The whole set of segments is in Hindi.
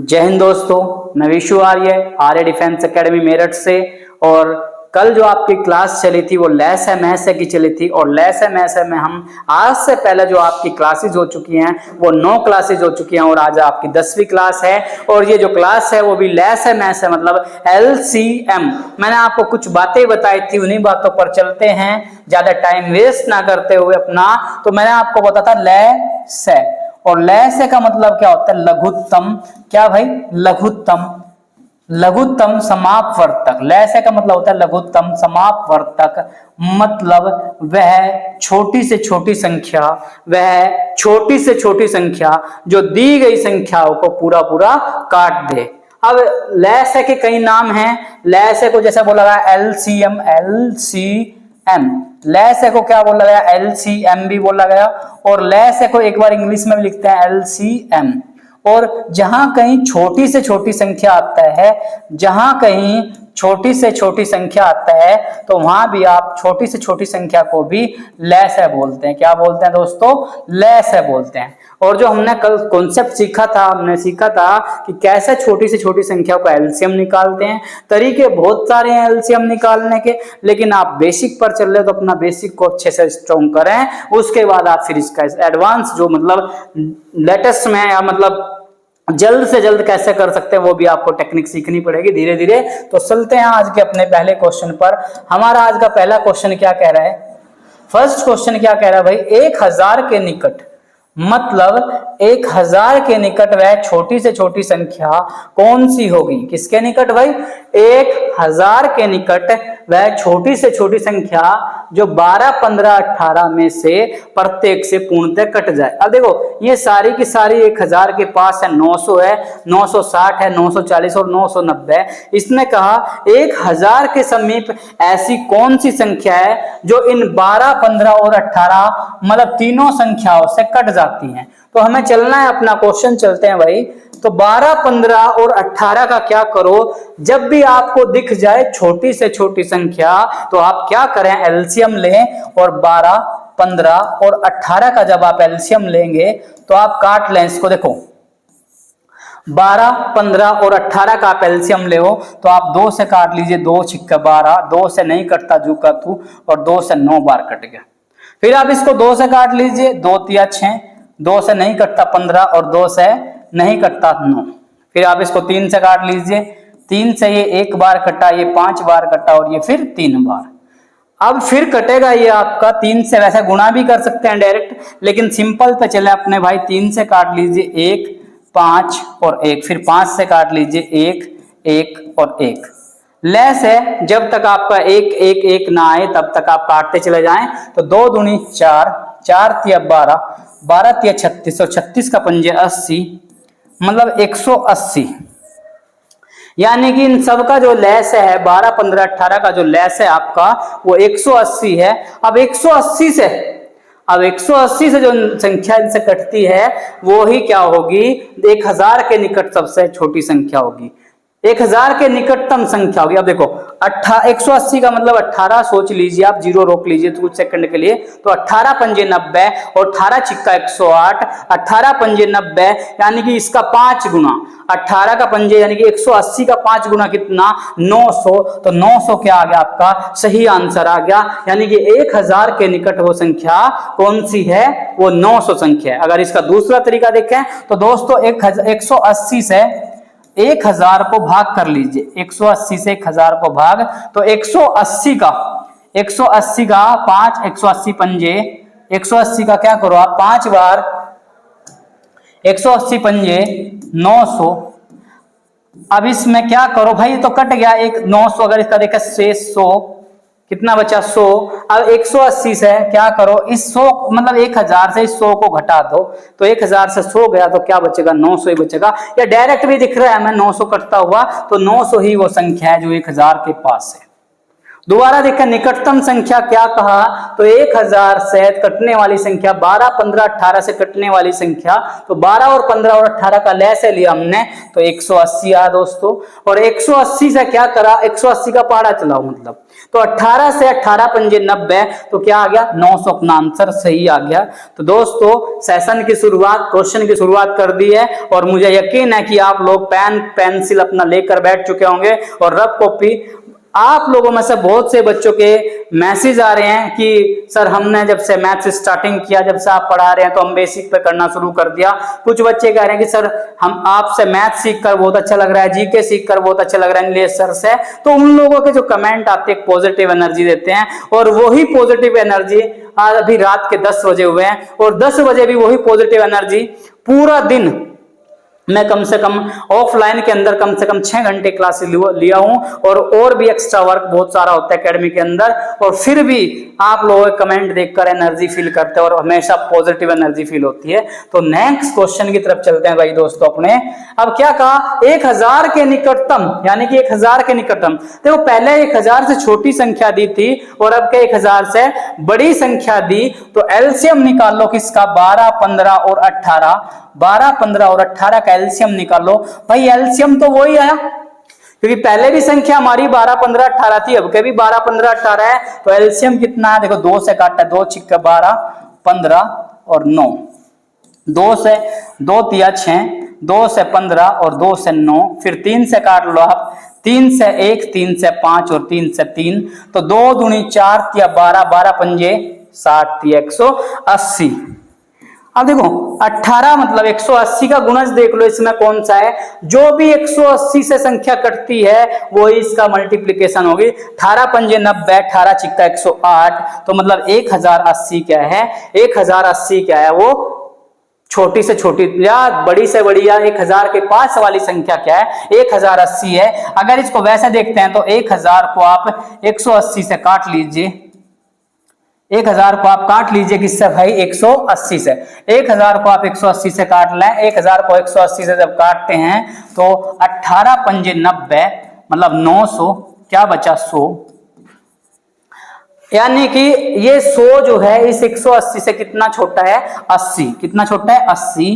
जय हिंद दोस्तों, मैं विशु आर्य डिफेंस एकेडमी मेरठ से। और कल जो आपकी क्लास चली थी वो लेस है मैथ्स है की चली थी। और लेस है मैथ्स है में हम आज से पहले जो आपकी क्लासेस हो चुकी हैं वो 9 क्लासेस हो चुकी हैं और आज आपकी 10वीं क्लास है। और ये जो क्लास है वो भी लेस है मैथ्स है, मतलब LCM। मैंने आपको कुछ बातें बताई थी, उन्हीं बातों पर चलते हैं, ज्यादा टाइम वेस्ट ना करते हुए अपना। तो मैंने आपको बताया था लेस है, और लेस का मतलब क्या होता है? लघुत्तम। क्या भाई? लघुत्तम। लघुत्तम समापवर्तक। लेस का मतलब होता है लघुत्तम समापवर्तक, मतलब वह छोटी से छोटी संख्या, वह छोटी से छोटी संख्या जो दी गई संख्याओं को पूरा पूरा काट दे। अब लेस के कई नाम हैं। लेस को जैसा बोला गया LCM, लेस को क्या बोला गया? LCM भी बोला गया। और लेस को एक बार इंग्लिश में भी लिखते हैं LCM। और जहां कहीं छोटी से छोटी संख्या आता है, जहां कहीं छोटी से छोटी संख्या आता है तो वहां भी आप छोटी से छोटी संख्या को भी लेस है बोलते हैं। क्या बोलते हैं दोस्तों? लेस है बोलते हैं। और जो हमने कल कॉन्सेप्ट सीखा था, हमने सीखा था कि कैसे छोटी से छोटी संख्या को एलसीएम निकालते हैं। तरीके बहुत सारे हैं एलसीएम निकालने के, लेकिन आप बेसिक पर चल रहे तो अपना बेसिक को अच्छे से स्ट्रॉन्ग करें। उसके बाद आप फिर इसका एडवांस जो मतलब लेटेस्ट में या मतलब जल्द से जल्द कैसे कर सकते हैं वो भी आपको टेक्निक सीखनी पड़ेगी धीरे धीरे। तो चलते हैं आज के अपने पहले क्वेश्चन पर। हमारा आज का पहला क्वेश्चन क्या कह रहा है? फर्स्ट क्वेश्चन क्या कह रहा है भाई? 1000 के निकट, मतलब 1000 के निकट वह छोटी से छोटी संख्या कौन सी होगी? किसके निकट भाई? 1000 के निकट वह छोटी से छोटी संख्या जो 12, 15, 18 में से प्रत्येक से पूर्णतः कट जाए। अब देखो ये सारी की सारी 1000 के पास है, 900 है, 960 है, 940 और 990 है। इसने कहा 1000 के समीप ऐसी कौन सी संख्या है जो इन 12, 15 और 18 मतलब तीनों संख्याओं से कट जाती हैं। तो हमें चलना है अपना क्वेश्चन, चलते हैं भाई। तो 12, 15 और 18 का क्या करो? जब भी आपको दिख जाए छोटी से छोटी संख्या तो आप क्या करें? एलसीएम लें। और 12, 15 और 18 का जब आप एलसीएम लेंगे तो आप काट लें इसको। देखो 12, 15 और 18 का आप एलसीएम ले हो तो आप 2 से काट लीजिए, 2 छिक्का 12, 2 से नहीं कटता जू का तू, और 2 से 9 बार कट गया। फिर आप इसको 2 से काट लीजिए, 2 तिया 6, 2 से नहीं कटता 15 और 2 से नहीं कटता 9। फिर आप इसको 3 से काट लीजिए, 3 से ये 1 बार कटा, ये 5 बार कटा और ये फिर 3 बार। अब फिर कटेगा ये आपका 3 से, वैसे गुणा भी कर सकते हैं डायरेक्ट, लेकिन सिंपल पे चले अपने भाई। 3 से काट लीजिए 1, 5 और 1, फिर 5 से काट लीजिए 1, 1 और 1। लेस है, जब तक आपका 1, 1, 1 ना आए तब तक आप काटते चले जाएं। तो 2 दूनी 4, 4 तिया 12, 12 तिया 36 और 36 का पंजे 80, मतलब 180। यानी कि इन सब का जो लेस है 12, 15, 18 का जो लेस है आपका वो 180 है। अब 180 से जो संख्या इनसे कटती है वो ही क्या होगी? 1000 के निकट सबसे छोटी संख्या होगी, 1000 के निकटतम संख्या होगी। अब देखो 180 का मतलब 18 सोच लीजिए आप, 0 रोक लीजिए कुछ सेकंड के लिए। तो 18 पंजे 90 और 18 छिक्का 108, 18 पंजे 90 यानी कि इसका 5 गुना। 18 का पंजे यानी कि 180 का 5 गुना कितना? 900। तो 900 क्या आ गया आपका? सही आंसर आ गया। यानी कि 1000 के निकट वो संख्या कौन सी है? वो 900 संख्या है। अगर इसका दूसरा तरीका देखें तो दोस्तों 180 से 1000 को भाग कर लीजिए, 180 से 1000 को भाग, तो 180 का 5, 180 पंजे, 180 का क्या करो आप 5 बार, 180 पंजे 900। अब इसमें क्या करो भाई? तो कट गया एक 900, अगर इसका देखा शेष 100, कितना बचा? 100। अब 180 से क्या करो? इस 100 मतलब 1000 से इस 100 को घटा दो, तो 1000 से 100 गया तो क्या बचेगा? 900 ही बचेगा। या डायरेक्ट भी दिख रहा है हमें 900 कटता हुआ, तो 900 ही वो संख्या है जो 1000 के पास है। दोबारा देखा निकटतम संख्या क्या कहा? तो 1000 से कटने वाली संख्या 12, 15, 18 से कटने वाली संख्या, तो 12 और 15 और 18 का लेस लिया हमने तो 180 आया दोस्तों। और 180 से क्या करा? 180 का पहाड़ा चलाओ, मतलब तो 18 से 18 पंजे 90, तो क्या आ गया 900, अपना आंसर सही आ गया। तो दोस्तों सेशन की शुरुआत, क्वेश्चन की शुरुआत कर दी है और मुझे यकीन है कि आप लोग पेन पेंसिल अपना लेकर बैठ चुके होंगे और रफ कॉपी। आप लोगों में से बहुत से बच्चों के मैसेज आ रहे हैं कि सर हमने जब से मैथ्स स्टार्टिंग किया, जब से आप पढ़ा रहे हैं तो हम बेसिक पे करना शुरू कर दिया। कुछ बच्चे कह रहे हैं कि सर हम आपसे मैथ सीख कर बहुत अच्छा लग रहा है, जीके सीख कर बहुत अच्छा लग रहा है इंग्लिश सर से। तो उन लोगों के जो कमेंट आते हैं पॉजिटिव एनर्जी देते हैं, और वही पॉजिटिव एनर्जी आज अभी रात के 10 बजे हुए हैं और 10 बजे भी वही पॉजिटिव एनर्जी पूरा दिन मैं कम से कम ऑफलाइन के अंदर कम से कम 6 घंटे क्लास लिया हूं और भी एक्स्ट्रा वर्क बहुत सारा होता है एकेडमी के अंदर, और फिर भी आप लोगों के कमेंट देखकर एनर्जी फील करते हैं और हमेशा पॉजिटिव एनर्जी फील होती है। तो नेक्स्ट क्वेश्चन की तरफ चलते हैं भाई दोस्तों अपने। अब क्या कहा 1000 के निकटतम, यानी कि 1000 के निकटतम। देखो पहले 1000 से छोटी संख्या दी थी और अब के 1000 से बड़ी संख्या दी, तो एलसीएम निकाल लो किसका 12, 15 और 18। 12, 15 और 18 का एलसीएम निकालो। भाई एलसीएम तो वही आया, क्योंकि पहले भी संख्या हमारी 12, 15, 18 थी, अब के भी 12, 15, 18 है। तो एलसीएम कितना है, देखो 2 से काटा, 2 छिक्के 12, 15 और 9, 2 से 2 तिया 6, 2 से 15 और 2 से 9, फिर 3 से काट लो आप, 3 से 1, 3 से 5 और 3 से 3, तो 2 दूनी 4 तिया 12, 12 पंजे 60 तिया 180। अब देखो 18 मतलब 180 का गुणज देख लो, इसमें कौन सा है, जो भी 180 से संख्या कटती है वो इसका मल्टीप्लिकेशन होगी। 18 पंजे 90, 18 छिक्का 108, तो मतलब 1080 क्या है, 1080 क्या है, वो छोटी से छोटी या बड़ी से बड़ी या 1000 के पास वाली संख्या क्या है, 1080 है। अगर इसको वैसे देखते हैं तो 1000 को आप 180 से काट लीजिए, 1000 को आप काट लीजिए किससे भाई 180 से। 1000 को आप 180 से काट लें, 1000 को 180 से जब काटते हैं तो 18 पंजे 90 मतलब 900, क्या बचा 100, यानी कि ये 100 जो है इस 180 से कितना छोटा है 80, कितना छोटा है 80,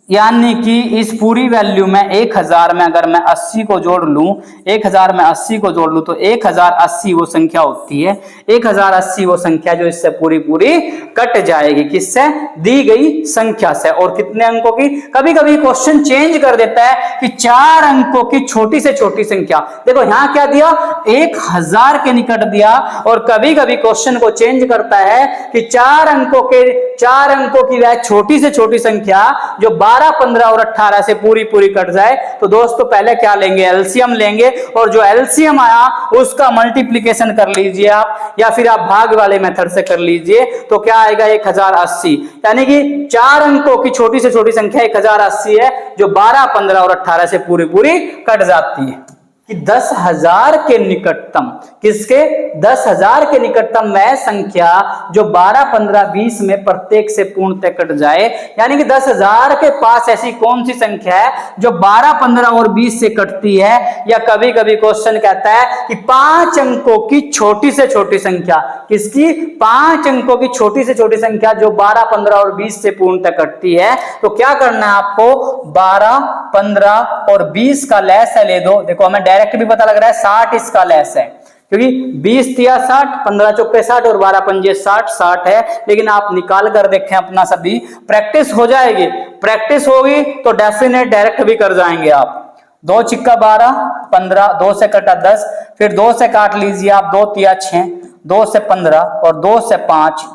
यानी कि इस पूरी वैल्यू में 1000 में अगर मैं 80 को जोड़ लूं, 1000 में 80 को जोड़ लूं तो 1080 वो संख्या होती है, 1080 वो संख्या जो इससे पूरी पूरी कट जाएगी, किससे, दी गई संख्या से। और कितने अंकों की, कभी कभी क्वेश्चन चेंज कर देता है कि 4 अंकों की छोटी से छोटी संख्या। देखो यहां क्या दिया 1000 के निकट दिया, और कभी कभी क्वेश्चन को चेंज करता है कि 4 अंकों की वह छोटी से छोटी संख्या जो 12, 15 और 18 से पूरी पूरी कट जाए। तो दोस्तों पहले क्या लेंगे, एलसीएम लेंगे, और जो एलसीएम आया उसका मल्टीप्लिकेशन कर लीजिए आप, या फिर आप भाग वाले मेथड से कर लीजिए, तो क्या आएगा 1080, यानी कि 4 अंकों की छोटी से छोटी संख्या 1080 है जो 12, 15 और 18 से पूरी पूरी कट जाती है। कि 10,000 के निकटतम, किसके 10,000 के निकटतम वह संख्या जो 12, 15, 20 में प्रत्येक से पूर्णतः कट जाए, यानी कि 10,000 के पास ऐसी कौन सी संख्या है जो 12, 15 और 20 से कटती है। या कभी कभी क्वेश्चन कहता है कि 5 अंकों की छोटी से छोटी संख्या, किसकी 5 अंकों की छोटी से छोटी संख्या जो 12, 15 और 20 से पूर्णतः कटती है। तो क्या करना है आपको 12, 15 और 20 का लैस ले दो। देखो हमें डायरेक्ट भी पता लग रहा है 60 इसका लेस है, क्योंकि 20 तिया 60, 15 चौके 60 और 12 पंजे 60 है। लेकिन आप निकाल कर देखें अपना, सभी प्रैक्टिस हो जाएगी, प्रैक्टिस होगी तो डेफिनेट डायरेक्ट भी कर जाएंगे आप। 2 छिक्का 12, 15, 2 से कटा 10, फिर 2 से काट लीजिए आप, 2 तिया 6, 2 से 15 और 2 से 5,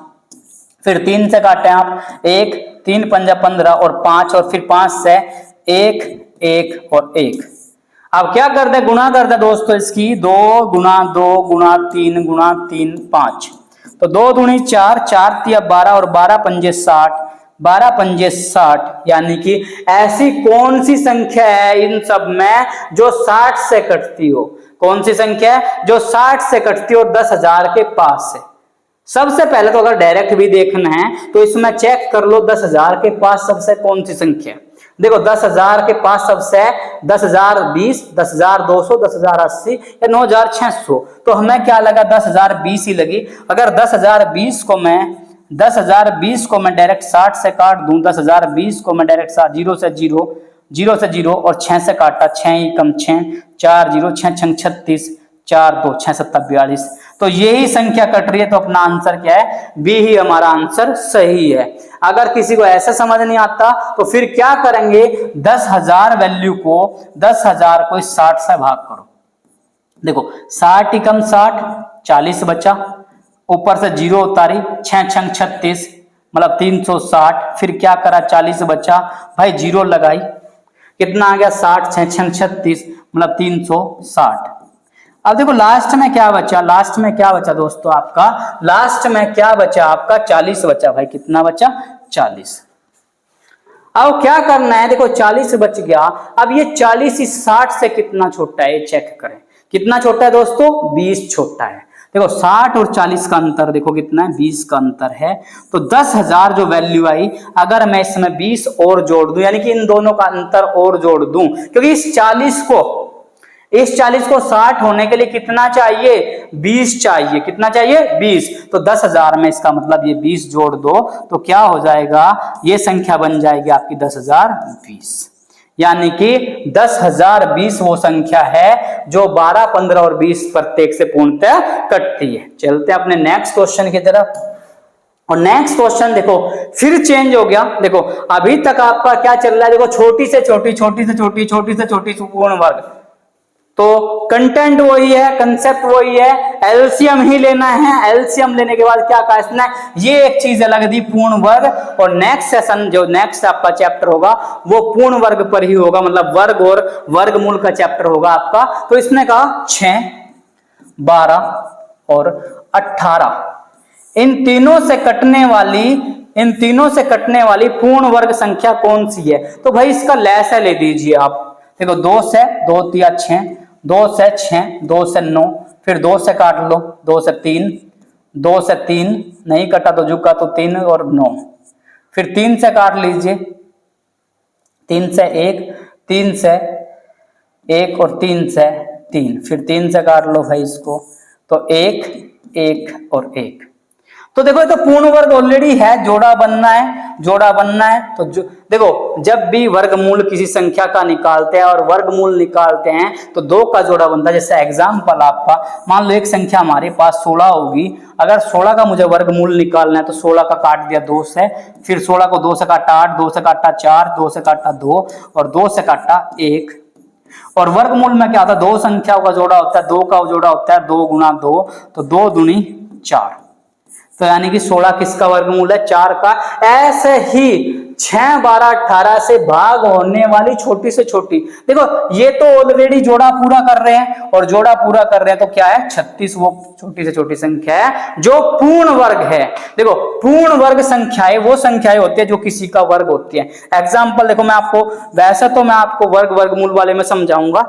फिर 3 से काटें आप 1, 3 पंजा 15 और 5, और फिर 5 से 1, 1 और 1। अब क्या करते हैं, गुणा करते हैं दोस्तों इसकी, 2 गुणा 2 गुणा 3 गुणा 3 5, तो 2 दूनी 4, 4 तिया 12 और 12 पंजे 60, 12 पंजे 60, यानी कि ऐसी कौन सी संख्या है इन सब में जो 60 से कटती हो, कौन सी संख्या है जो 60 से कटती हो 10,000 के पास से। सबसे पहले तो अगर डायरेक्ट भी देखना है तो इसमें चेक कर लो 10,000 के पास सबसे कौन सी संख्या। देखो 10,000 के पास सबसे 10,020, 10,200, 10,080 या 9,600, तो हमें क्या लगा 10,020 ही लगी। अगर 10,020 को मैं डायरेक्ट 60 से काट दूं, 10,020 को मैं डायरेक्ट 0 से 0 और 6 से काटा, 6 ही कम 6, 4 0 6 6 36, 4 2 6 7 42। तो यही संख्या कट रही है, तो अपना आंसर क्या है, बी ही हमारा आंसर सही है। अगर किसी को ऐसा समझ नहीं आता तो फिर क्या करेंगे, 10,000 वैल्यू को 10,000 को 60 से भाग करो। देखो 60 ही कम 60, 40 बचा, ऊपर से 0 उतारी, 6 6 36 मतलब 360, फिर क्या करा 40 बचा, भाई 0 लगाई, कितना आ गया 60 6 6 36 मतलब 360। अब देखो लास्ट में क्या बचा, लास्ट में क्या बचा दोस्तों आपका, लास्ट में क्या बचा आपका 40 बचा। भाई कितना बचा 40। अब क्या करना है, देखो 40 बच गया, अब ये 40 इस 60 से कितना छोटा है, ये चेक करें। कितना छोटा है दोस्तों, 20 छोटा है। देखो 60 और 40 का अंतर देखो कितना है, 20 का अंतर है। तो 10,000 जो वैल्यू आई, अगर मैं इसमें 20 और जोड़ दूं, यानी कि इन दोनों का अंतर और जोड़ दूं, क्योंकि इस 40 को 60 होने के लिए कितना चाहिए, 20 चाहिए। कितना चाहिए, 20। तो 10,000 में इसका मतलब ये 20 जोड़ दो तो क्या हो जाएगा, ये संख्या बन जाएगी आपकी 10,020। यानी कि 10,020 वो संख्या है जो 12 15 और 20 प्रत्येक से पूर्णतः कटती है। चलते हैं अपने नेक्स्ट क्वेश्चन की तरफ। और नेक्स्ट क्वेश्चन देखो फिर चेंज हो गया। देखो अभी तक आपका क्या चल रहा है, देखो छोटी से छोटी, छोटी से छोटी, छोटी से छोटी पूर्ण वर्ग। तो कंटेंट वही है, कंसेप्ट वही है, एलसीएम ही लेना है। एलसीएम लेने के बाद क्या करना है, ये एक चीज अलग दी पूर्ण वर्ग। और नेक्स्ट सेशन जो नेक्स्ट आपका चैप्टर होगा वो पूर्ण वर्ग पर ही होगा, मतलब वर्ग और वर्गमूल का चैप्टर होगा आपका। तो इसने कहा 6 12 और 18 इन तीनों से कटने वाली पूर्ण वर्ग संख्या कौन सी है। तो भाई इसका लैसा ले दीजिए आप। देखो 2 से 2 तिया 6, 2 से 6, 2 से 9, फिर 2 से काट लो, 2 से 3, 2 से 3 नहीं कटा तो जुका तो 3 और 9, फिर 3 से काट लीजिए, 3 से 1, 3 से 1 और 3 से 3, फिर 3 से काट लो भाई इसको, तो 1 1 और 1। तो देखो ये तो पूर्ण वर्ग ऑलरेडी है, जोड़ा बनना है। तो देखो जब भी वर्गमूल किसी संख्या का निकालते हैं और वर्गमूल निकालते हैं तो 2 का जोड़ा बनता है। जैसे एग्जांपल आपका मान लो एक संख्या हमारे पास 16 होगी, अगर 16 का मुझे वर्गमूल निकालना है तो 16 का काट दिया 2 से, फिर 16 को 2 से काटा 8, 2 से काटा 4, 2 से काटा 2 और 2 से काटा 1। और वर्गमूल में क्या होता है, 2 संख्याओं का जोड़ा होता है, 2 का जोड़ा होता है 2 गुना 2, तो 2 दूनी 4। तो यानी कि 16 किसका वर्गमूल है, 4 का। ऐसे ही 6 12 18 से भाग होने वाली छोटी से छोटी, देखो ये तो ऑलरेडी जोड़ा पूरा कर रहे हैं, और जोड़ा पूरा कर रहे हैं तो क्या है 36 वो छोटी से छोटी संख्या है जो पूर्ण वर्ग है। देखो पूर्ण वर्ग संख्याएं वो संख्याएं होती है जो किसी का वर्ग होती है। एग्जाम्पल देखो मैं आपको, वैसे तो मैं आपको वर्गमूल वाले में समझाऊंगा।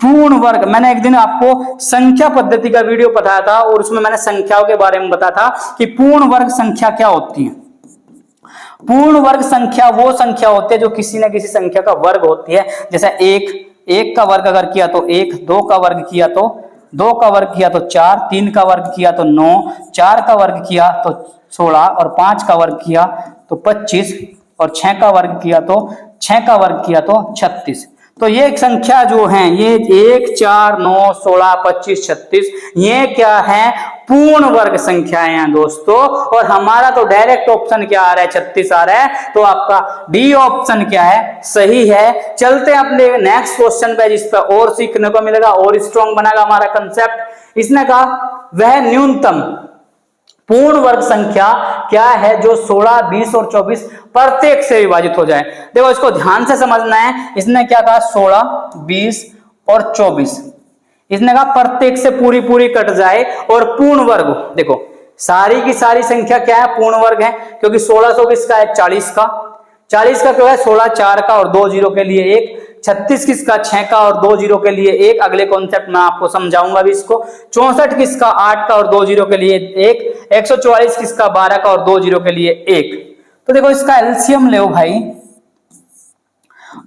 पूर्ण वर्ग मैंने एक दिन आपको संख्या पद्धति का वीडियो बताया था और उसमें मैंने संख्याओं के बारे में बताया था कि पूर्ण वर्ग संख्या क्या होती है। पूर्ण वर्ग संख्या वो संख्या होती है जो किसी न किसी संख्या का वर्ग होती है। जैसे एक का वर्ग अगर किया तो 1, 2 का वर्ग किया तो 2 का वर्ग किया तो 4, 3 का वर्ग किया तो 9, 4 का वर्ग किया तो 16 और 5 का वर्ग किया तो 25 और 6 का वर्ग किया तो 36। तो ये एक संख्या जो है ये 1 4 9 16 25 36 ये क्या है, पूर्ण वर्ग संख्याएं हैं दोस्तों। और हमारा तो डायरेक्ट ऑप्शन क्या आ रहा है, 36 आ रहा है, तो आपका डी ऑप्शन क्या है, सही है। चलते हैं अपने नेक्स्ट क्वेश्चन पे जिस पे और सीखने को मिलेगा और स्ट्रॉन्ग बनेगा हमारा कंसेप्ट। इसने कहा वह न्यूनतम पूर्ण वर्ग संख्या क्या है जो 16 20 और 24 प्रत्येक से विभाजित हो जाए। देखो इसको ध्यान से समझना है। इसने क्या कहा 16 20 और 24, इसने कहा प्रत्येक से पूरी कट जाए और पूर्ण वर्ग। देखो सारी की सारी संख्या क्या है, पूर्ण वर्ग है, क्योंकि 16 किसका है 40 का, 40 का क्यों है 16 4 का और 2 जीरो के लिए 1, 36 किसका 6 का और 2 जीरो के लिए 1, अगले कॉन्सेप्ट में आपको समझाऊंगा भी इसको। 64 किसका 8 का और 2 जीरो के लिए 1, 144 किसका 12 का और 2 जीरो के लिए 1। तो देखो इसका एलसीएम ले भाई,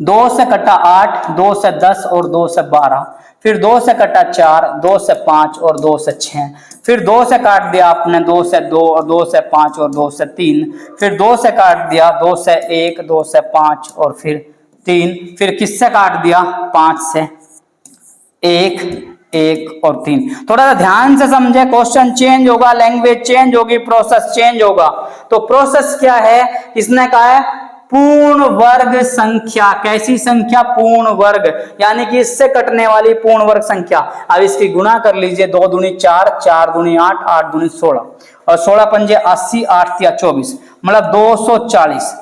2 से कटा 8, 2 से 10 और 2 से 12, फिर 2 से कटा 4, 2 से 5 और 2 से 6, फिर 2 से काट दिया आपने 2 से 2 और 2 से 5 और 2 से 3, फिर 2 से काट दिया 2 से 1, 2 से 5 और फिर 3, फिर किससे काट दिया 5 से 1 1 और 3। थोड़ा सा ध्यान से समझे, क्वेश्चन चेंज होगा, लैंग्वेज चेंज होगी, प्रोसेस चेंज होगा। तो प्रोसेस क्या है, इसने कहा है पूर्ण वर्ग संख्या। कैसी संख्या? पूर्ण वर्ग, यानी कि इससे कटने वाली पूर्ण वर्ग संख्या। अब इसकी गुणा कर लीजिए, 2 दूनी 4, 4 दूनी 8, 8 दूनी 16 और 16 पंजे 80, 8 तिया 24, मतलब 240।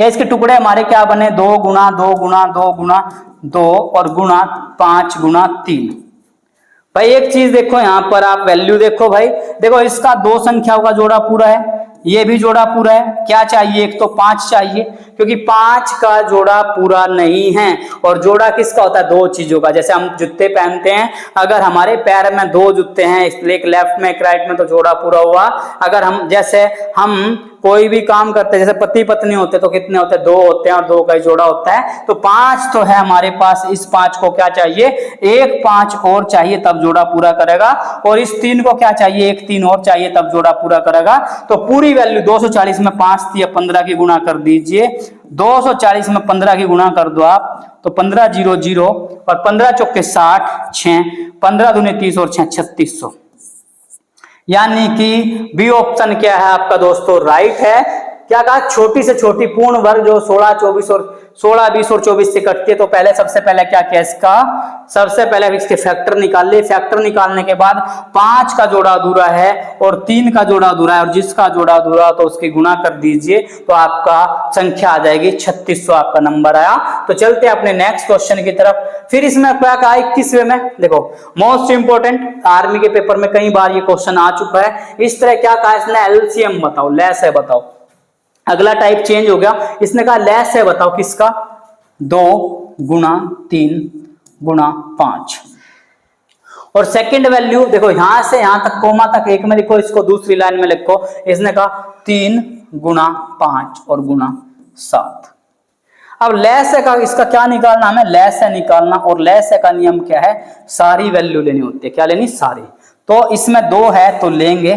या इसके टुकड़े हमारे क्या बने, 2 गुना 2 गुना 2 गुना 2 और गुना 5 गुना 3। भाई एक चीज देखो, यहां पर आप वैल्यू देखो भाई, देखो इसका 2 संख्याओं का जोड़ा पूरा है, ये भी जोड़ा पूरा है। क्या चाहिए? एक तो 5 चाहिए, क्योंकि 5 का जोड़ा पूरा नहीं है। और जोड़ा किसका होता है? 2 चीजों का। जैसे हम जूते पहनते हैं, अगर हमारे पैर में 2 जूते हैं, एक लेफ्ट में एक राइट में, तो जोड़ा पूरा हुआ। अगर हम जैसे हम कोई भी काम करते हैं, जैसे पति पत्नी होते तो कितने होते हैं? 2 होते हैं और 2 का ही जोड़ा होता है। तो 5 तो है हमारे पास, इस 5 को क्या चाहिए? एक 5 और चाहिए, तब जोड़ा पूरा करेगा। और इस 3 को क्या चाहिए? एक 3 और चाहिए, तब जोड़ा पूरा करेगा। तो पूरी वैल्यू 240 में 5 या 15 की गुणा कर दीजिए। 240 में 15 की गुणा कर दो आप, तो 15 0 0 और 15 चौके 60, 6, 15 दूनी 30 और 6 3600। यानी कि बी ऑप्शन क्या है आपका दोस्तों? राइट है। क्या कहा? छोटी से छोटी पूर्ण वर्ग जो 16 24 और 16 20 और 24 से कटती है। तो पहले सबसे पहले क्या किया इसका? सबसे पहले इसके फैक्टर निकाल लिए। फैक्टर निकालने के बाद 5 का जोड़ा अधूरा है और 3 का जोड़ा अधूरा है, और जिसका जोड़ा अधूरा तो उसकी गुणा कर दीजिए, तो आपका संख्या आ जाएगी 3600, आपका नंबर आया। तो चलते हैं अपने नेक्स्ट क्वेश्चन की तरफ। फिर इसमें क्या कहा? 21वें में देखो, मोस्ट इंपोर्टेंट, आर्मी के पेपर में कई बार ये क्वेश्चन आ चुका है। इस तरह क्या कहा इसने? एलसीएम बताओ, लेस है बताओ। अगला टाइप चेंज हो गया, इसने कहा लेस है बताओ किसका? 2 गुना 3 गुना 5। और सेकंड वैल्यू देखो, यहां से यहां तक कोमा तक एक में लिखो, इसको दूसरी लाइन में लिखो। इसने कहा 3 गुना 5 और गुना 7। अब लेस है का इसका क्या निकालना? हमें लेस है निकालना। और लेस है का नियम क्या है? सारी वैल्यू लेनी होती है। क्या लेनी? सारी। तो इसमें 2 है तो लेंगे,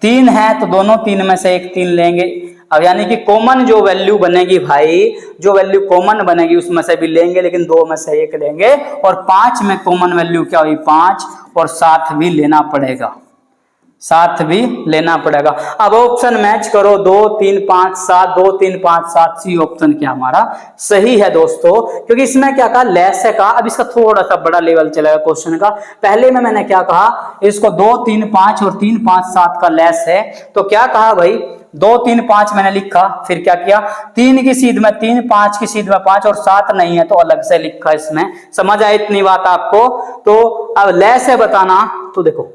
3 है तो दोनों 3 में से एक 3 लेंगे। अब यानी कि कॉमन जो वैल्यू बनेगी भाई, जो वैल्यू कॉमन बनेगी उसमें से भी लेंगे, लेकिन 2 में से एक लेंगे। और 5 में कॉमन वैल्यू क्या हुई? 5, और 7 भी लेना पड़ेगा, 7 भी लेना पड़ेगा। अब ऑप्शन मैच करो, 2 3 5 7, 2 3 5 7, सी ऑप्शन क्या हमारा सही है दोस्तों। क्योंकि इसमें क्या कहा? लेस है कहा। अब इसका थोड़ा सा बड़ा लेवल चलेगा क्वेश्चन का। पहले में मैंने क्या कहा? इसको 2 3 5 और 3 5 7 का लेस है। तो क्या कहा भाई? 2 3 5 मैंने लिखा, फिर क्या किया? 3 की सीध में 3, 5 की सीध में 5 और 7 नहीं है तो अलग से लिखा। इसमें समझ आए इतनी बात आपको? तो अब लेस है बताना, तो देखो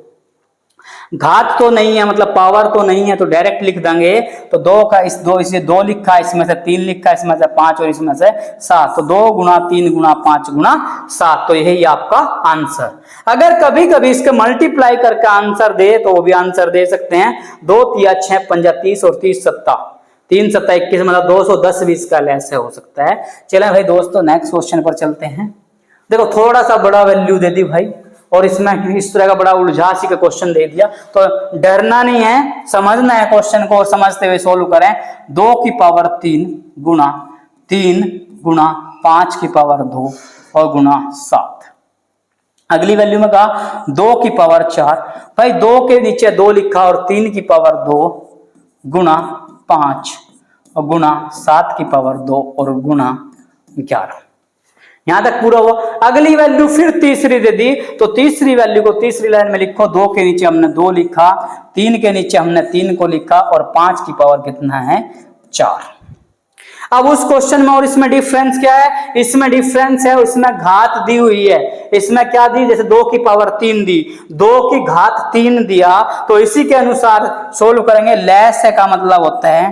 घात तो नहीं है, मतलब पावर तो नहीं है, तो डायरेक्ट लिख देंगे। तो 2 का इस 2 इसे 2 लिखा, इसमें से 3 लिखा, इसमें से 5 और इसमें से 7। तो 2 गुना 3 गुना 5 गुना 7, तो यही आपका आंसर। अगर कभी कभी इसके मल्टीप्लाई करके आंसर दे तो वो भी आंसर दे सकते हैं। 2 तिया 6 पंजा 30 और 30 सत्ता 3 सत्ता 21, मतलब 210 भी इसका लेस हो सकता है। चलें भाई दोस्तों, नेक्स्ट क्वेश्चन पर चलते हैं। देखो थोड़ा सा बड़ा वैल्यू दे दी भाई, और इसमें इस तरह का बड़ा उलझासी का क्वेश्चन दे दिया। तो डरना नहीं है, समझना है क्वेश्चन को, और समझते हुए सोल्व करें। 2 की पावर 3 गुना 3 गुना 5 की पावर 2 और गुना 7। अगली वैल्यू में कहा 2 की पावर 4, भाई 2 के नीचे 2 लिखा और 3 की पावर 2 गुना 5 और गुना 7 की पावर 2 और गुना 11। यहां तक पूरा हुआ। अगली वैल्यू फिर तीसरी दे दी, तो तीसरी वैल्यू को तीसरी लाइन में लिखो। 2 के नीचे हमने 2 लिखा, 3 के नीचे हमने 3 को लिखा, और 5 की पावर कितना है? 4। अब उस क्वेश्चन में और इसमें डिफरेंस क्या है? इसमें डिफरेंस है, इसमें घात दी हुई है। इसमें क्या दी? जैसे 2 की पावर 3 दी, 2 की घात 3 दिया, तो इसी के अनुसार सोल्व करेंगे। लेस है का मतलब होता है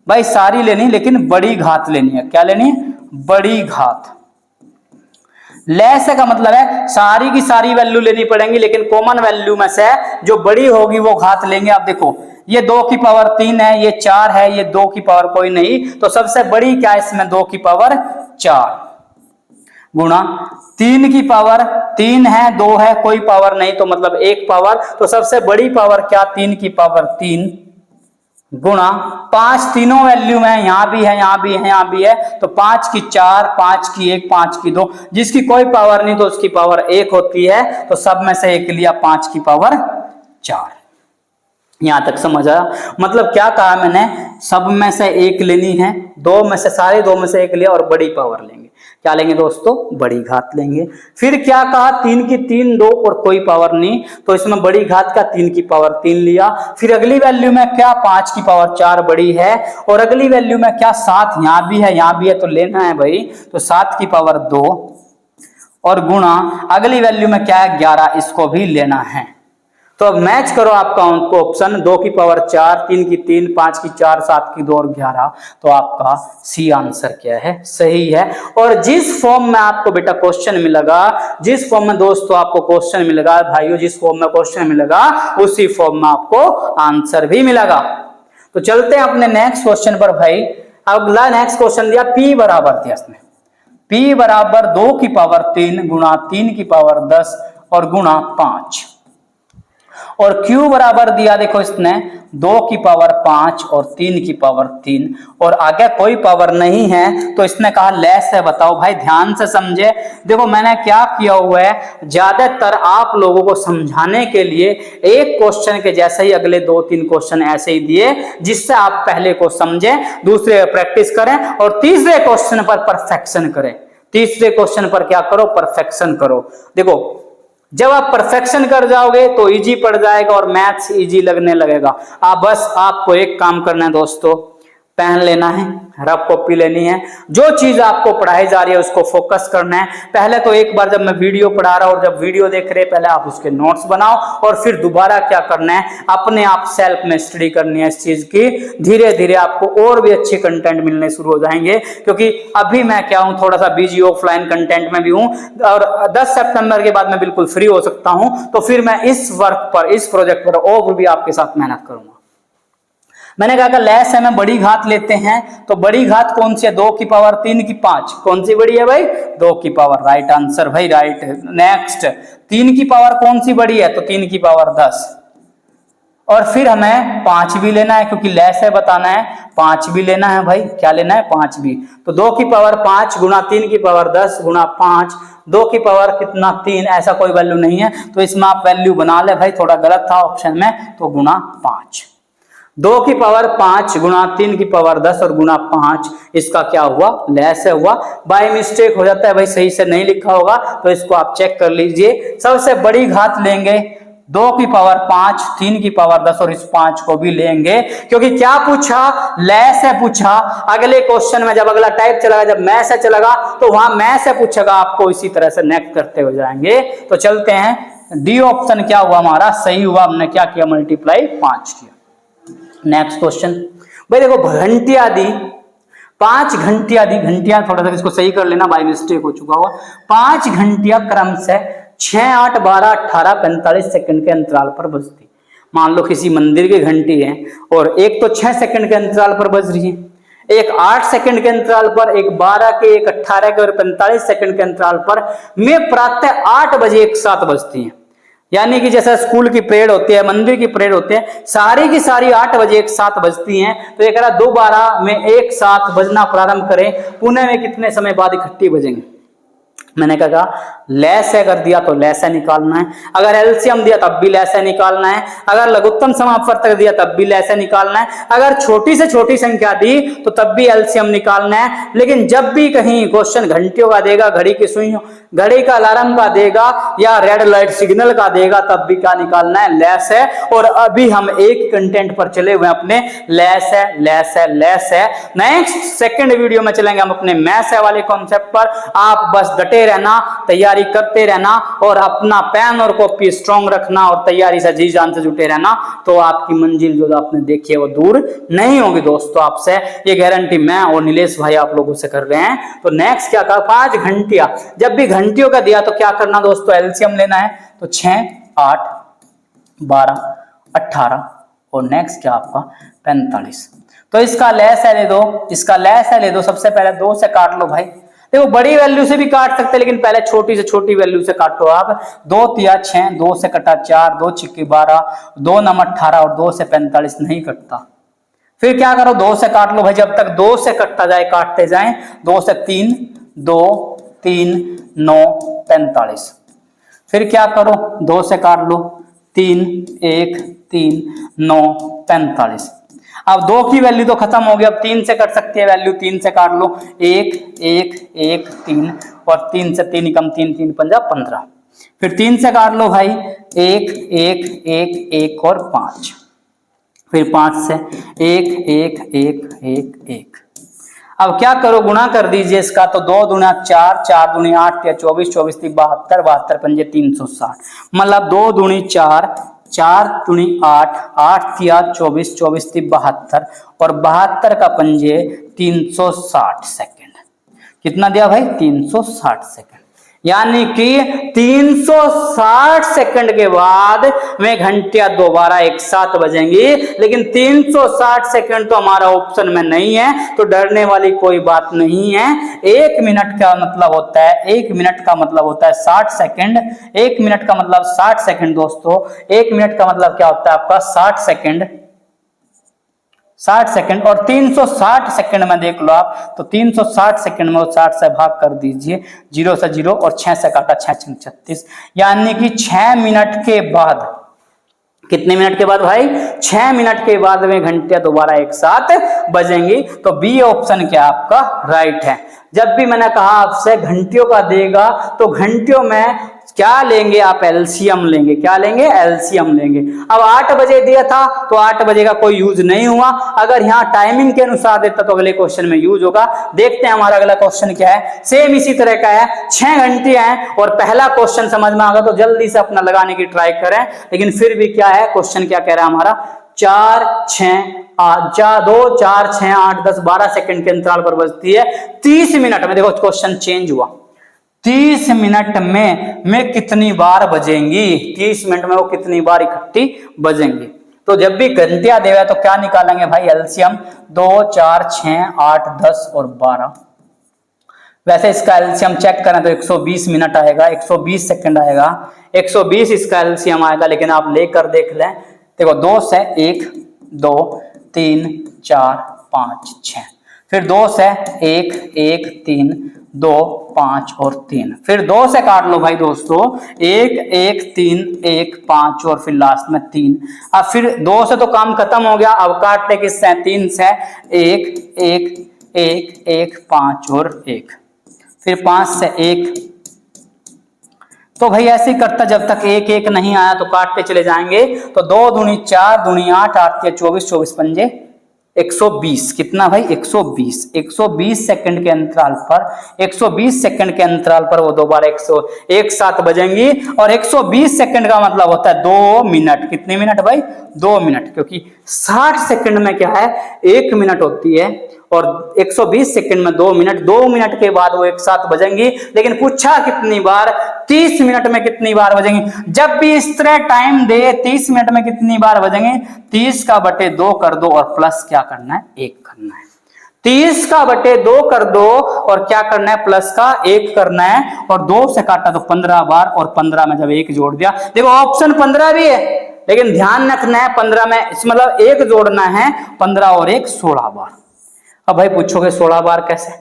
भाई सारी लेनी, लेकिन बड़ी घात लेनी है। क्या लेनी? बड़ी घात। लेस का मतलब है सारी की सारी वैल्यू लेनी पड़ेंगी, लेकिन कॉमन वैल्यू में से जो बड़ी होगी वो घात लेंगे। आप देखो ये 2 की पावर 3 है, ये 4 है, ये 2 की पावर कोई नहीं, तो सबसे बड़ी क्या है इसमें? 2 की पावर 4 गुणा 3 की पावर 3 है, 2 है, कोई पावर नहीं, तो मतलब 1 पावर। तो सबसे बड़ी पावर क्या? 3 की पावर 3 गुणा 5 तीनों वैल्यू में, यहां भी है, यहां भी है, यहां भी है, तो 5 की 4, 5 की 1, 5 की 2, जिसकी कोई पावर नहीं तो उसकी पावर 1 होती है, तो सब में से 1 लिया, 5 की पावर 4। यहां तक समझ आया? मतलब क्या कहा मैंने, सब में से 1 लेनी है, दो में से, सारे दो में से 1 लिया और बड़ी पावर लेंगे। क्या लेंगे दोस्तों? बड़ी घात लेंगे। फिर क्या कहा, 3 की 3, 2 और कोई पावर नहीं, तो इसमें बड़ी घात का 3 की पावर 3 लिया। फिर अगली वैल्यू में क्या, 5 की पावर 4 बड़ी है, और अगली वैल्यू में क्या, 7 यहां भी है, यहां भी है, तो लेना है भाई, तो 7 की पावर 2 और गुणा अगली वैल्यू में क्या है, 11, इसको भी लेना है। तो अब मैच करो आपका ऑप्शन, 2 की पावर 4, 3 की 3, 5 की 4, 7 की 2 और 11, तो आपका सी आंसर क्या है, सही है। और जिस फॉर्म में आपको बेटा क्वेश्चन मिलेगा, जिस फॉर्म में दोस्तों आपको क्वेश्चन मिलेगा भाइयों, जिस फॉर्म में क्वेश्चन मिलेगा उसी फॉर्म में आपको आंसर भी मिलेगा। तो चलते हैं अपने नेक्स्ट क्वेश्चन पर भाई। अगला नेक्स्ट क्वेश्चन दिया, P बराबर दिया इसमें, P बराबर 2 की पावर 3 गुणा 3 की पावर 10 और गुणा 5, और Q बराबर दिया देखो इसने 2 की पावर 5 और 3 की पावर 3, और आगे कोई पावर नहीं है, तो इसने कहा लेस है। बताओ भाई, ध्यान से समझे। देखो मैंने क्या किया हुआ है, ज्यादातर आप लोगों को समझाने के लिए एक क्वेश्चन के जैसे ही अगले 2-3 क्वेश्चन ऐसे ही दिए, जिससे आप पहले को समझें, दूसरे प्रैक्टिस करें और तीसरे क्वेश्चन पर परफेक्शन करें। तीसरे क्वेश्चन पर क्या करो, परफेक्शन करो। देखो जब आप परफेक्शन कर जाओगे तो इजी पड़ जाएगा और मैथ्स इजी लगने लगेगा। बस आपको एक काम करना है दोस्तों, पेन लेना है, रफ कॉपी लेनी है, जो चीज आपको पढ़ाई जा रही है उसको फोकस करना है। पहले तो एक बार जब मैं वीडियो पढ़ा रहा हूं और जब वीडियो देख रहे हैं, पहले आप उसके नोट्स बनाओ और फिर दोबारा क्या करना है, अपने आप सेल्फ में स्टडी करनी है इस चीज की। धीरे धीरे आपको और भी अच्छे कंटेंट मिलने शुरू हो जाएंगे, क्योंकि अभी मैं क्या हूं, थोड़ा सा बिजी ऑफलाइन कंटेंट में भी हूं, और 10 सितंबर के बाद मैं बिल्कुल फ्री हो सकता हूं, तो फिर मैं इस वर्क पर, इस प्रोजेक्ट पर और भी आपके साथ मेहनत करूंगा। मैंने कहा लेस है, में बड़ी घात लेते हैं, तो बड़ी घात कौन सी है, 2 की पावर 3 की 5, कौन सी बड़ी है भाई, 2 की पावर, राइट आंसर भाई, राइट। नेक्स्ट 3 की पावर कौन सी बड़ी है, तो 3 की पावर 10, और फिर हमें 5 भी लेना है, क्योंकि लेस है बताना है, 5 भी लेना है भाई, क्या लेना है, 5 भी। तो 2 की पावर 5 गुणा 3 की पावर 10 गुणा 5, 2 की पावर कितना 3, ऐसा कोई वैल्यू नहीं है, तो इसमें आप वैल्यू बना ले भाई, थोड़ा गलत था ऑप्शन में, तो गुणा 5। 2 की पावर 5 गुणा 3 की पावर 10 और गुणा 5, इसका क्या हुआ, लेस है हुआ। बाय मिस्टेक हो जाता है भाई, सही से नहीं लिखा होगा, तो इसको आप चेक कर लीजिए। सबसे बड़ी घात लेंगे, 2 की पावर 5, 3 की पावर 10 और इस 5 को भी लेंगे, क्योंकि क्या पूछा, लेस है पूछा। अगले क्वेश्चन में जब अगला टाइप चलेगा, जब मैं से चलेगा, तो वहां मैं से पूछेगा आपको, इसी तरह से नेक्स्ट करते हो जाएंगे। तो चलते हैं, डी ऑप्शन क्या हुआ हमारा, सही हुआ। हमने क्या किया, मल्टीप्लाई 5 किया। नेक्स्ट क्वेश्चन भाई, देखो घंटिया दी, 5 घंटिया दी, घंटिया थोड़ा सा इसको सही कर लेना, बाय मिस्टेक हो चुका हुआ। 5 घंटिया क्रम से 6, 8, 12, 18, 45 सेकंड के अंतराल पर बजती। मान लो किसी मंदिर की घंटी है, और एक तो 6 सेकंड के अंतराल पर बज रही है, एक 8 सेकंड के अंतराल पर, एक 12 के, एक 18 के और 45 सेकंड के अंतराल पर में प्रातः 8 बजे एक साथ बजती है। यानी कि जैसा स्कूल की परेड होती है, मंदिर की परेड होती है, सारी की सारी 8 बजे एक साथ बजती हैं। तो ये कह रहा 2-12 में एक साथ बजना प्रारंभ करें, पुणे में कितने समय बाद इकट्ठी बजेंगे। मैंने कहा लेस है कर दिया तो लेस है निकालना है, अगर एलसीएम दिया तब भी लेस है निकालना है, अगर लघुत्तम समापवर्तक दिया तब भी लेस है निकालना है, अगर छोटी से छोटी संख्या दी तो तब भी एलसीएम निकालना है। लेकिन जब भी कहीं क्वेश्चन घंटियों का देगा, घड़ी की सुइयों, घड़ी का अलार्म का देगा या रेड लाइट सिग्नल का देगा, तब भी क्या निकालना है, लेस है। और अभी हम एक कंटेंट पर चले हुए अपने, लेस है, लेस है, लेस है। नेक्स्ट सेकंड वीडियो में चलेंगे हम अपने मैथ्स वाले कॉन्सेप्ट पर। आप बस डटे रहना, तैयारी करते रहना और अपना पेन और कॉपी स्ट्रॉन्ग रखना और तैयारी से जी जान से जुटे रहना, तो आपकी मंजिल जो आपने देखी है वो दूर नहीं होगी दोस्तों। आपसे ये गारंटी मैं और नीलेश भाई आप लोगों से कर रहे हैं। तो नेक्स्ट क्या कहा, 5 घंटिया, जब भी घंटियों का दिया तो क्या करना दोस्तों, एलसीएम लेना है। तो 6, 8, 12, 18 और नेक्स्ट क्या आपका 45। तो इसका लेस है ले दो, इसका लेस है ले दो। सबसे पहले 2 से काट लो भाई, देखो बड़ी वैल्यू से भी काट सकते हैं, लेकिन पहले छोटी से छोटी वैल्यू से काटो आप। 2 तिया 6, 2 से कटा 4, 2 छिक्के 12, 2 नम 18 और 2 से 45 नहीं कटता। फिर क्या करो, 2 से काट लो भाई, जब तक 2 से कटता जाए काटते जाए। 2 से 3, 2 3 9 45। फिर क्या करो, 2 से काट लो, 3 1 3 9 45। अब 2 की वैल्यू तो खत्म हो गई, अब 3 से कट सकती है वैल्यू, 3 से काट लो, 1 1 1 3 और 3 से 3 कम, 3 3 पंजा 15। फिर 3 से काट लो भाई, 1 1 1 1 और 5। फिर 5 से 1 1 1 1 1। अब क्या करो, गुणा कर दीजिए इसका, तो 2 दूना 4, 4 दूनी 8 या 24, 24 3 72, 72 पंजे 360। मतलब 2 दूनी 4, 4 दूनी 8, 8 तिया 24, 24 3 72 और 72 का पंजे 360 सेकंड। कितना दिया भाई, 360 सेकंड। यानी कि 360 सेकंड के बाद में घंटियां दोबारा एक साथ बजेंगी, लेकिन 360 सेकंड तो हमारा ऑप्शन में नहीं है, तो डरने वाली कोई बात नहीं है। 1 मिनट का मतलब होता है, 1 मिनट का मतलब होता है 60 सेकंड। 1 मिनट का मतलब 60 सेकंड दोस्तों। 1 मिनट का मतलब क्या होता है आपका, 60 सेकंड, 60 सेकंड। और 360 सेकंड में देख लो आप, तो 360 सेकंड में 60 से भाग कर दीजिए, 0 से 0 और 6 से काटा, 6 6 36। यानी कि 6 मिनट के बाद, कितने मिनट के बाद भाई, 6 मिनट के बाद में घंटियां दोबारा एक साथ बजेंगी। तो बी ऑप्शन क्या आपका राइट है। जब भी मैंने कहा आपसे घंटियों का देगा, तो घंटियों में क्या लेंगे आप, एलसीएम लेंगे। क्या लेंगे, एलसीएम लेंगे। अब 8 बजे दिया था, तो 8 बजे का कोई यूज नहीं हुआ। अगर यहाँ टाइमिंग के अनुसार देता तो अगले क्वेश्चन में यूज होगा। देखते हैं हमारा अगला क्वेश्चन क्या है, सेम इसी तरह का है। 6 घंटे हैं और पहला क्वेश्चन समझ में आ गया तो जल्दी से अपना लगाने की ट्राई करें। लेकिन फिर भी क्या है, क्वेश्चन क्या कह रहा है हमारा, 4 6 2 4 6 8 10 12 सेकंड के अंतराल पर बजती है 30 मिनट में। देखो क्वेश्चन चेंज हुआ, 30 मिनट में कितनी बार बजेंगी, 30 मिनट में वो कितनी बार इकट्ठी बजेंगी। तो जब भी घंटियां देगा तो क्या निकालेंगे भाई, एलसीएम। 2 4 6 8 10 और 12। वैसे इसका एलसीएम चेक करें तो 120 मिनट आएगा, 120 सेकंड आएगा, 120 इसका एलसीएम आएगा। लेकिन आप लेकर देख लें, देखो 2 से 1 2 3 4 5 6, फिर 2 से 1 1 3 2 5 और 3, फिर 2 से काट लो भाई दोस्तों, 1 1 3 1 5 और फिर लास्ट में 3। अब फिर 2 से तो काम खत्म हो गया, अब काटते किससे, 3 से, 1 1 1 1 5 और 1, फिर 5 से 1। तो भाई ऐसे ही करता, जब तक 1 1 नहीं आया तो काटते चले जाएंगे। तो 2 दूनी 4 दूनी 8 8 24 24 पंजे 120। कितना भाई, 120। 120 सेकंड के अंतराल पर, 120 सेकंड के अंतराल पर वो दोबारा 101 साथ बजेंगी। और 120 सेकंड का मतलब होता है 2 मिनट। कितने मिनट भाई, 2 मिनट, क्योंकि 60 सेकंड में क्या है, 1 मिनट होती है और 120 सेकंड में 2 मिनट। 2 मिनट के बाद वो एक साथ बजेंगी। लेकिन पूछा कितनी बार, 30 मिनट में कितनी बार बजेंगी। जब भी इस तरह टाइम दे, 30 मिनट में कितनी बार बजेंगे, 30 का बटे 2 कर दो और प्लस क्या करना है, 1 करना है। 30 का बटे 2 कर दो और क्या करना है, प्लस का 1 करना है। और 2 से काटा तो 15 बार, और 15 में जब 1 जोड़ दिया, देखो ऑप्शन 15 भी है, लेकिन ध्यान रखना है 15 में मतलब 1 जोड़ना है, 15 और 1 16 बार। अब भाई पूछोगे 16 बार कैसे,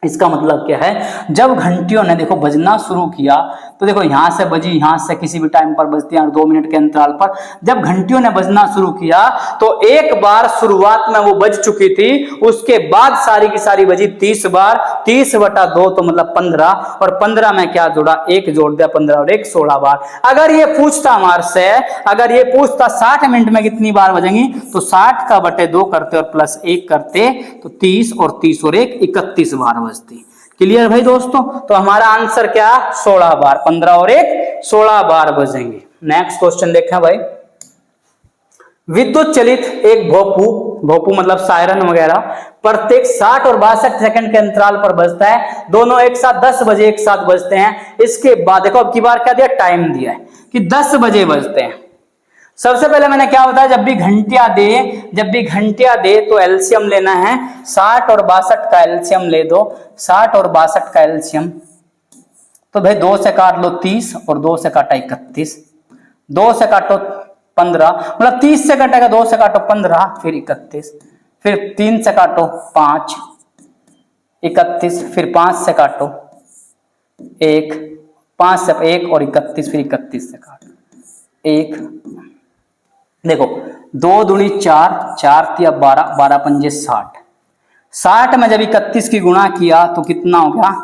इसका मतलब क्या है, जब घंटियों ने देखो बजना शुरू किया, तो देखो यहां से बजी, यहां से किसी भी टाइम पर बजती है 2 मिनट के अंतराल पर। जब घंटियों ने बजना शुरू किया तो एक बार शुरुआत में वो बज चुकी थी, उसके बाद सारी की सारी बजी 30 बार। 30 बटा 2 तो मतलब 15, और 15 में क्या जोड़ा, 1 जोड़ दिया, 15 और 1 16 बार। अगर ये पूछता हमारे से, अगर ये पूछता 60 मिनट में कितनी बार बजेंगी, तो 60 का बटे 2 करते और प्लस 1 करते तो 30 और 30 और 1 31 बार बजती। क्लियर भाई दोस्तों, तो हमारा आंसर क्या, 16 बार। 15 और 1 16 बार बजेंगे। नेक्स्ट क्वेश्चन देखें भाई, विद्युत चलित एक भोपू, भोपू मतलब सायरन वगैरह, प्रत्येक 60 और 62 सेकंड के अंतराल पर बजता है। दोनों एक साथ 10 बजे एक साथ बजते हैं। इसके बाद देखो अब की बार क्या दिया, टाइम दिया है कि 10 बजे बजते हैं। सबसे पहले मैंने क्या बताया, जब भी घंटियां दे तो एलसीएम लेना है। 60 और 62 का एलसीएम ले दो, 60 और 62 का एलसीएम। तो भाई 2 से काट लो 30 और 2 से काटा 31, 2 से काटो 15, मतलब 30 से कटेगा, 2 से काटो 15, फिर 31, फिर 3 से काटो 5, 31, फिर 5 से काटो 1, 5 से 1 और 31, फिर 31 से काटो 1। देखो 2 दूनी 4, 4 तिया 12, 12 पंजे 60, 60 में जब 31 की गुणा किया तो कितना हो गया,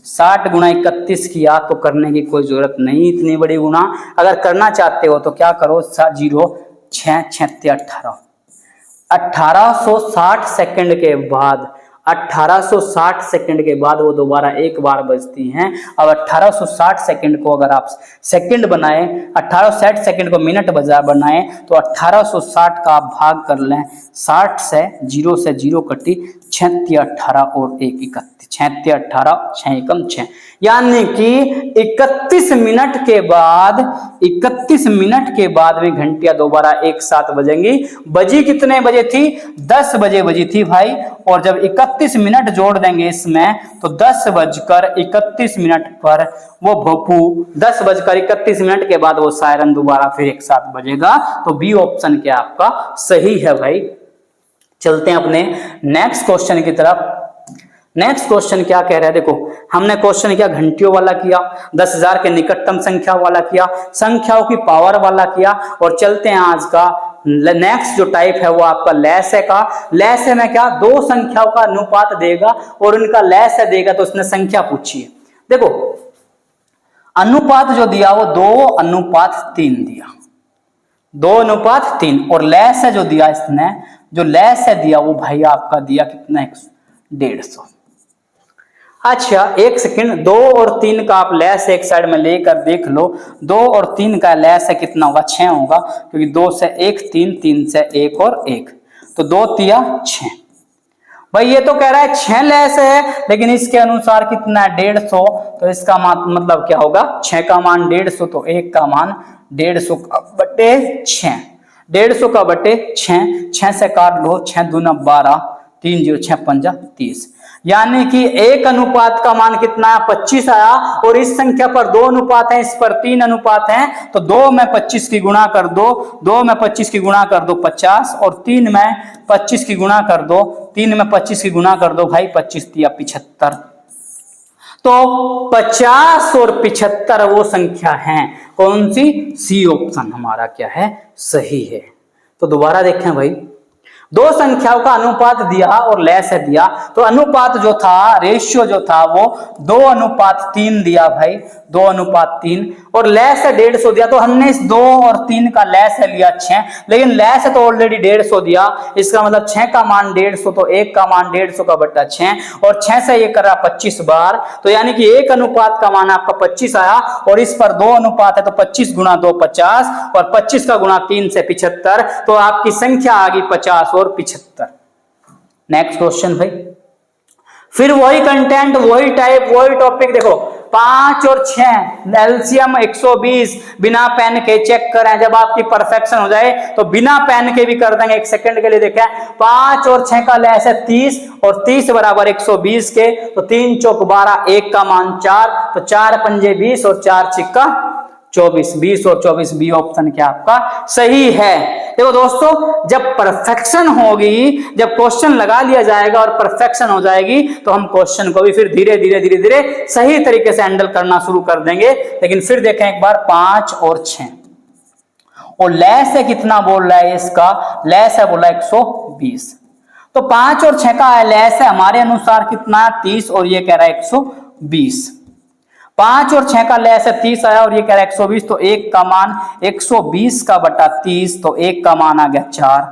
60 गुणा 31 किया, तो करने की कोई जरूरत नहीं इतनी बड़ी गुणा। अगर करना चाहते हो तो क्या करो, 0 6 6 18, 1860 सेकंड के बाद, 1860 सेकंड के बाद वो दोबारा एक बार बजती हैं। अब 1860 सेकंड को अगर आप सेकंड बनाए, 1860 सेकंड को मिनट बनाए, तो 1860 का आप भाग कर लें 60 से, 0 से 0 कटी, 6 18 और 1 31, 6 18, 6 एकम 6, यानी कि 31 मिनट के बाद, 31 मिनट के बाद भी घंटियां दोबारा एक साथ बजेंगी। बजी कितने बजे थी, 10 बजे बजी थी भाई। और जब 31 मिनट जोड़ देंगे इसमें तो 10:31 पर वो भोपू, 10:31 के बाद वो सायरन दोबारा फिर एक साथ बजेगा। तो बी ऑप्शन क्या आपका सही है भाई। चलते हैं अपने नेक्स्ट क्वेश्चन की तरफ। नेक्स्ट क्वेश्चन क्या कह रहा है, देखो हमने क्वेश्चन किया घंटियों वाला किया, 10,000 के निकटतम संख्या वाला किया, संख्याओं की पावर वाला किया, और चलते हैं आज का नेक्स्ट जो टाइप है वो आपका लैस है का। लैस है में क्या, दो संख्याओं का अनुपात देगा और उनका लैस है देगा, तो उसने संख्या पूछी है। देखो अनुपात जो दिया वो 2:3 दिया, 2:3, और लैस है जो दिया इसने, जो लैस है दिया वो भाई आपका दिया कितना, 150। अच्छा एक सेकंड, 2 और 3 का आप लैस एक साइड में लेकर देख लो, 2 और 3 का लैस है कितना होगा, 6 होगा, क्योंकि 2 से 1 3, 3 से 1 और 1, तो 2 तिया 6। भाई ये तो कह रहा है 6 लैस है, लेकिन इसके अनुसार कितना है, 150, तो इसका मतलब क्या होगा, 6 का मान 150, तो 1 का मान 150 का बटे 6, 150 का बटे 6, 6 से काट लो, 6 दूना 12, 3 0 6 पंजा 30, यानी कि 1 अनुपात का मान कितना है, 25 आया। और इस संख्या पर 2 अनुपात है, इस पर 3 अनुपात है, तो 2 में 25 की गुणा कर दो, 2 में 25 की गुणा कर दो 50, और 3 में 25 की गुणा कर दो, 3 में 25 की गुणा कर दो भाई, 25 तिया 75। तो 50 और 75 वो संख्या है, कौन सी, सी ऑप्शन हमारा क्या है, सही है। तो दोबारा देखें भाई, दो संख्याओं का अनुपात दिया और लैस है दिया, तो अनुपात जो था, रेशियो जो था वो 2:3 दिया भाई, 2:3, और लैस है 150 दिया, तो हमने इस 2 और 3 का लैस है लिया 6, लेकिन लैस है तो ऑलरेडी 150 दिया, इसका मतलब 6 का मान 150, तो 1 का मान 150 का बट्टा 6, और 6 से ये कर रहा 25 बार, तो यानी कि 1 अनुपात का मान आपका 25 आया, और इस पर 2 अनुपात है, तो 25 गुणा 2 50, और 25 का गुणा 3 से 75, तो आपकी संख्या आ गई 50 और 75। नेक्स्ट क्वेश्चन भाई, फिर वही कंटेंट, वही टाइप, वही टॉपिक। देखो 5 और 6 एलसीएम 120, बिना पेन के चेक करें, जब आपकी परफेक्शन हो जाए तो बिना पेन के भी कर देंगे। एक सेकंड के लिए देखें, 5 और 6 का लैस है 30, और 30 बराबर 120 के, तो 3 चौक 12, 1 का मान 4, तो 4 पंजे 20 और 4 छिक्का 24, 20 और 24, बी ऑप्शन क्या आपका सही है। देखो दोस्तों, जब परफेक्शन होगी, जब क्वेश्चन लगा लिया जाएगा और परफेक्शन हो जाएगी, तो हम क्वेश्चन को भी फिर धीरे धीरे सही तरीके से हैंडल करना शुरू कर देंगे। लेकिन फिर देखें एक बार, 5 और 6, और लैस है कितना बोल रहा है, इसका लैस है बोला 120, तो 5 और 6 का लैस है हमारे अनुसार कितना, 30, और ये कह रहा है 120। 5 और 6 का लैस है 30 आया, और ये कह रहा है 120, तो 1 का मान 120 का बटा 30, तो 1 का मान आ गया 4,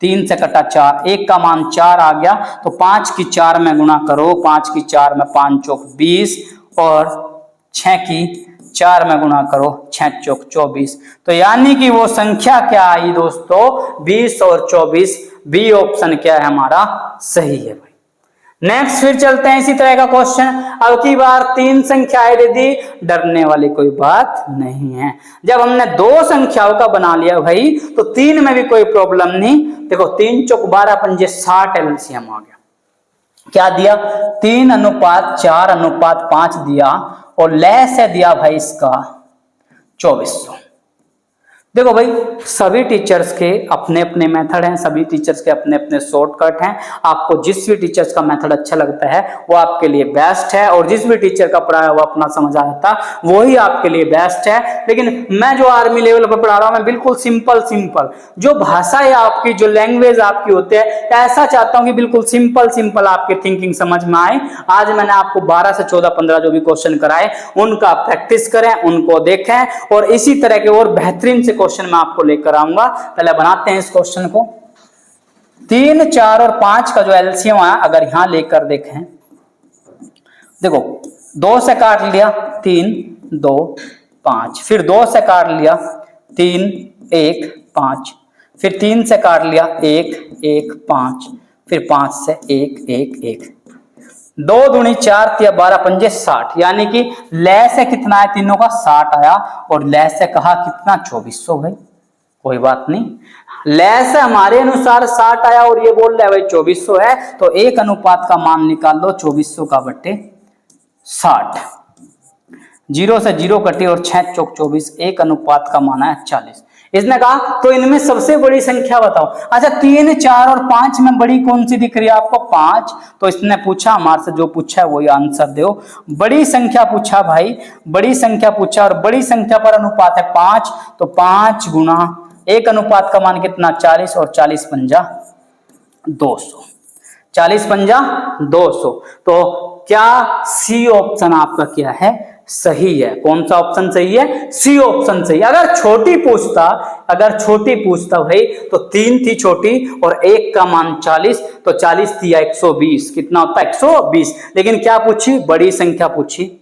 3 से कटा 4, 1 का मान 4 आ गया, तो 5 की 4 में गुणा करो, 5 की 4 में 5 चौक 20, और 6 की 4 में गुणा करो, 6 चौक 24, तो यानी कि वो संख्या क्या आई दोस्तों, 20 और 24, बी ऑप्शन क्या है हमारा सही है भाई। नेक्स्ट फिर चलते हैं इसी तरह का क्वेश्चन। अब की बार 3 संख्याएं दे दी, डरने वाली कोई बात नहीं है। जब हमने 2 संख्याओं का बना लिया भाई, तो 3 में भी कोई प्रॉब्लम नहीं। देखो 3 चौक 12 पंजे 60 एलसीएम आ गया। क्या दिया, 3:4:5 दिया, और लैस है दिया भाई इसका 2400। देखो भाई, सभी टीचर्स के अपने अपने मेथड हैं, सभी टीचर्स के अपने अपने शॉर्टकट हैं। आपको जिस भी टीचर्स का मेथड अच्छा लगता है वो आपके लिए बेस्ट है, और जिस भी टीचर का पढ़ाया वो अपना समझ आता वही आपके लिए बेस्ट है। लेकिन मैं जो आर्मी लेवल पर पढ़ा रहा हूं, मैं बिल्कुल सिंपल जो भाषा है आपकी, जो लैंग्वेज आपकी होती है, ऐसा चाहता हूं कि बिल्कुल सिंपल आपकी थिंकिंग समझ में आए। आज मैंने आपको 12 से 14 15 जो भी क्वेश्चन कराए उनका प्रैक्टिस करें, उनको देखें, और इसी तरह के और बेहतरीन से क्वेश्चन मैं आपको लेकर आऊंगा। पहले बनाते हैं इस क्वेश्चन को। 3, 4 और 5 का जो एलसीएम है अगर यहां लेकर देखें, देखो 2 से काट लिया 3, 2, 5, फिर 2 से काट लिया 3, 1, 5, फिर 3 से काट लिया 1, 1, 5, फिर 5 से 1, 1, 1, 2 दूनी 4, 3, 12, 5, 60, यानी कि लय से कितना है तीनों का 60 आया, और लय से कहा कितना 2400 भाई। कोई बात नहीं, लय से हमारे अनुसार 60 आया और ये बोल रहा है भाई 2400 है, तो एक अनुपात का मान निकाल लो 2400 का बट्टे 60। 0 से 0 कटे और 6 चौक 24, एक अनुपात का मान है 40। इसने कहा तो इनमें सबसे बड़ी संख्या बताओ। अच्छा 3, 4 और 5 में बड़ी कौन सी दिख रही है आपको? 5। तो इसने पूछा, हमारे से जो पूछा है वही आंसर दो। बड़ी संख्या पूछा भाई, बड़ी संख्या पूछा, और बड़ी संख्या पर अनुपात है 5, तो 5 गुना एक अनुपात का मान कितना 40, और 40 पंजा 200, 40 पंजा 200। तो क्या सी ऑप्शन आपका क्या है? सही है। कौन सा ऑप्शन सही है? सी ऑप्शन सही है। अगर छोटी पूछता भाई तो 3 थी छोटी और 1 का मान 40, तो 40 थी 120, कितना होता है 120। लेकिन क्या पूछी? बड़ी संख्या पूछी।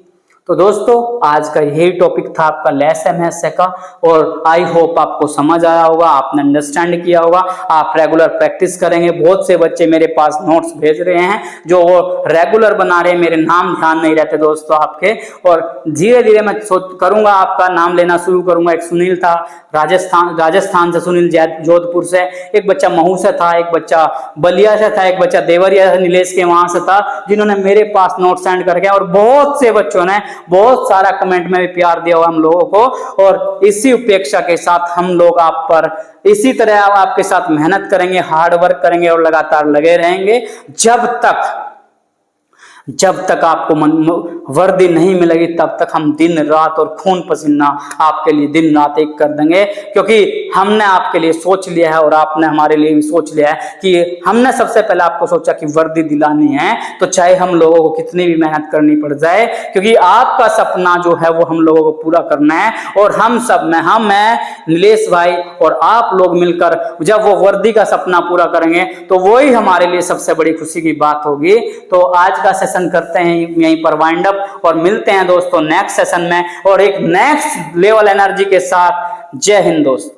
तो दोस्तों आज का यही टॉपिक था आपका लेस एमएसए का, और आई होप आपको समझ आया होगा, आपने अंडरस्टैंड किया होगा। आप रेगुलर प्रैक्टिस करेंगे। बहुत से बच्चे मेरे पास नोट्स भेज रहे हैं जो वो रेगुलर बना रहे हैं, मेरे नाम ध्यान नहीं रहते दोस्तों आपके, और धीरे धीरे मैं करूंगा आपका नाम लेना शुरू करूंगा। एक सुनील था राजस्थान से, सुनील जोधपुर से, एक बच्चा महू से था, एक बच्चा बलिया से था, एक बच्चा देवरिया से नीलेश के वहां से था, जिन्होंने मेरे पास नोट सेंड करके, और बहुत से बच्चों ने बहुत सारा कमेंट में भी प्यार दिया हुआ हम लोगों को। और इसी उपेक्षा के साथ हम लोग आप पर इसी तरह आपके साथ मेहनत करेंगे, हार्ड वर्क करेंगे और लगातार लगे रहेंगे जब तक आपको वर्दी नहीं मिलेगी, तब तक हम दिन रात और खून पसीना आपके लिए दिन रात एक कर देंगे। क्योंकि हमने आपके लिए सोच लिया है और आपने हमारे लिए भी सोच लिया है कि हमने सबसे पहले आपको सोचा कि वर्दी दिलानी है, तो चाहे हम लोगों को कितनी भी मेहनत करनी पड़ जाए, क्योंकि आपका सपना जो है वो हम लोगों को पूरा करना है। और हम सब में मैं नीलेश भाई और आप लोग मिलकर जब वो वर्दी का सपना पूरा करेंगे तो वही हमारे लिए सबसे बड़ी खुशी की बात होगी। तो आज का सेशन करते हैं यहीं पर वाइंड अप, और मिलते हैं दोस्तों नेक्स्ट सेशन में और एक नेक्स्ट लेवल एनर्जी के साथ। जय हिंद दोस्तों।